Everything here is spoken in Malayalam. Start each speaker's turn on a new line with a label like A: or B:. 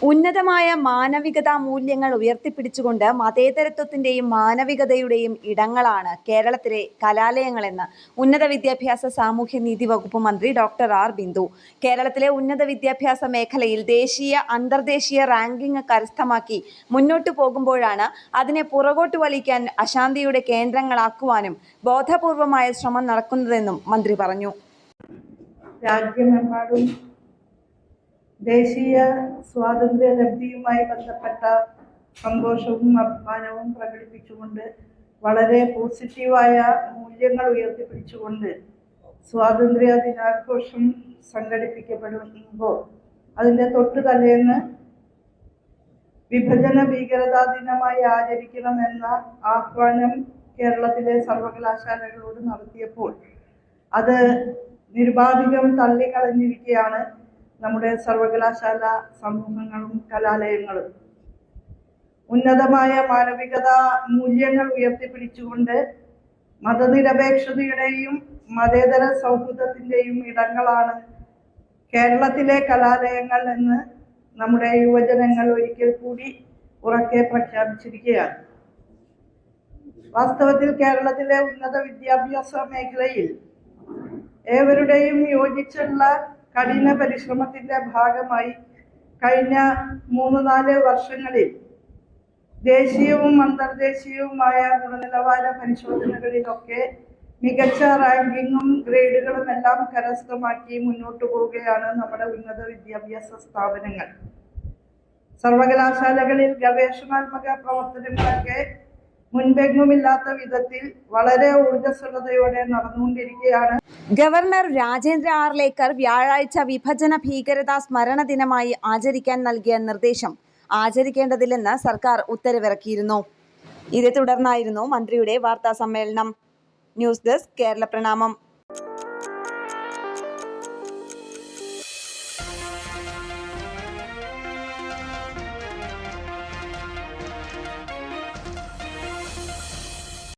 A: ഉന്നതമായ മാനവികതാ മൂല്യങ്ങൾ ഉയർത്തിപ്പിടിച്ചുകൊണ്ട് മതേതരത്വത്തിന്റെയും മാനവികതയുടെയും ഇടങ്ങളാണ് കേരളത്തിലെ കലാലയങ്ങളെന്ന് ഉന്നത വിദ്യാഭ്യാസ സാമൂഹ്യനീതി വകുപ്പ് മന്ത്രി ഡോക്ടർ ആർ ബിന്ദു. കേരളത്തിലെ ഉന്നത വിദ്യാഭ്യാസ മേഖലയിൽ ദേശീയ അന്തർദേശീയ റാങ്കിംഗ് കരസ്ഥമാക്കി മുന്നോട്ടു പോകുമ്പോഴാണ് അതിനെ പുറകോട്ട് വലിക്കാൻ അശാന്തിയുടെ കേന്ദ്രങ്ങളാക്കുവാനും ബോധപൂർവമായ ശ്രമം നടക്കുന്നതെന്നും മന്ത്രി പറഞ്ഞു.
B: രാജ്യമെമ്പാടും ദേശീയ സ്വാതന്ത്ര്യ ലബ്ധിയുമായി ബന്ധപ്പെട്ട സന്തോഷവും അഭിമാനവും പ്രകടിപ്പിച്ചുകൊണ്ട് വളരെ പോസിറ്റീവായ മൂല്യങ്ങൾ ഉയർത്തിപ്പിടിച്ചുകൊണ്ട് സ്വാതന്ത്ര്യ ദിനാഘോഷം സംഘടിപ്പിക്കപ്പെടുമ്പോൾ അതിൻ്റെ തൊട്ടു തലേന്ന് വിഭജന ഭീകരതാ ദിനമായി ആചരിക്കണമെന്ന ആഹ്വാനം കേരളത്തിലെ സർവകലാശാലകളോട് നടത്തിയപ്പോൾ അത് നിരുപാധികം തള്ളിക്കളഞ്ഞിരിക്കുകയാണ് നമ്മുടെ സർവകലാശാല സമൂഹങ്ങളും കലാലയങ്ങളും. ഉന്നതമായ മാനവികതാ മൂല്യങ്ങൾ ഉയർത്തിപ്പിടിച്ചുകൊണ്ട് മതനിരപേക്ഷതയുടെയും മതേതര സൗഹൃദത്തിൻ്റെയും ഇടങ്ങളാണ് കേരളത്തിലെ കലാലയങ്ങൾ എന്ന് നമ്മുടെ യുവജനങ്ങൾ ഒരിക്കൽ കൂടി ഉറക്കെ പ്രഖ്യാപിച്ചിരിക്കുകയാണ്. വാസ്തവത്തിൽ കേരളത്തിലെ ഉന്നത വിദ്യാഭ്യാസ മേഖലയിൽ ഏവരുടെയും യോജിച്ചുള്ള കഠിന പരിശ്രമത്തിന്റെ ഭാഗമായി കഴിഞ്ഞ 3-4 വർഷങ്ങളിൽ ദേശീയവും അന്തർദേശീയവുമായ ഗുണനിലവാര പരിശോധനകളിലൊക്കെ മികച്ച റാങ്കിങ്ങും ഗ്രേഡുകളും എല്ലാം കരസ്ഥമാക്കി മുന്നോട്ടു പോവുകയാണ് നമ്മുടെ ഉന്നത വിദ്യാഭ്യാസ സ്ഥാപനങ്ങൾ. സർവകലാശാലകളിൽ ഗവേഷണാത്മക പ്രവർത്തനങ്ങളൊക്കെ മുൻപെങ്ങുമില്ലാത്ത വിധത്തിൽ വളരെ ഊർജ്ജസ്വലതയോടെ നടന്നുകൊണ്ടിരിക്കുകയാണ്.
A: ഗവർണർ രാജേന്ദ്ര ആർലേക്കർ വ്യാഴാഴ്ച വിഭജന ഭീകരതാ സ്മരണ ദിനമായി ആചരിക്കാൻ നൽകിയ നിർദ്ദേശം ആചരിക്കേണ്ടതില്ലെന്ന് സർക്കാർ ഉത്തരവിറക്കിയിരുന്നു. ഇതേ തുടർന്നായിരുന്നു മന്ത്രിയുടെ വാർത്താ സമ്മേളനം. ന്യൂസ് ഡെസ്ക് കേരള പ്രണാമം.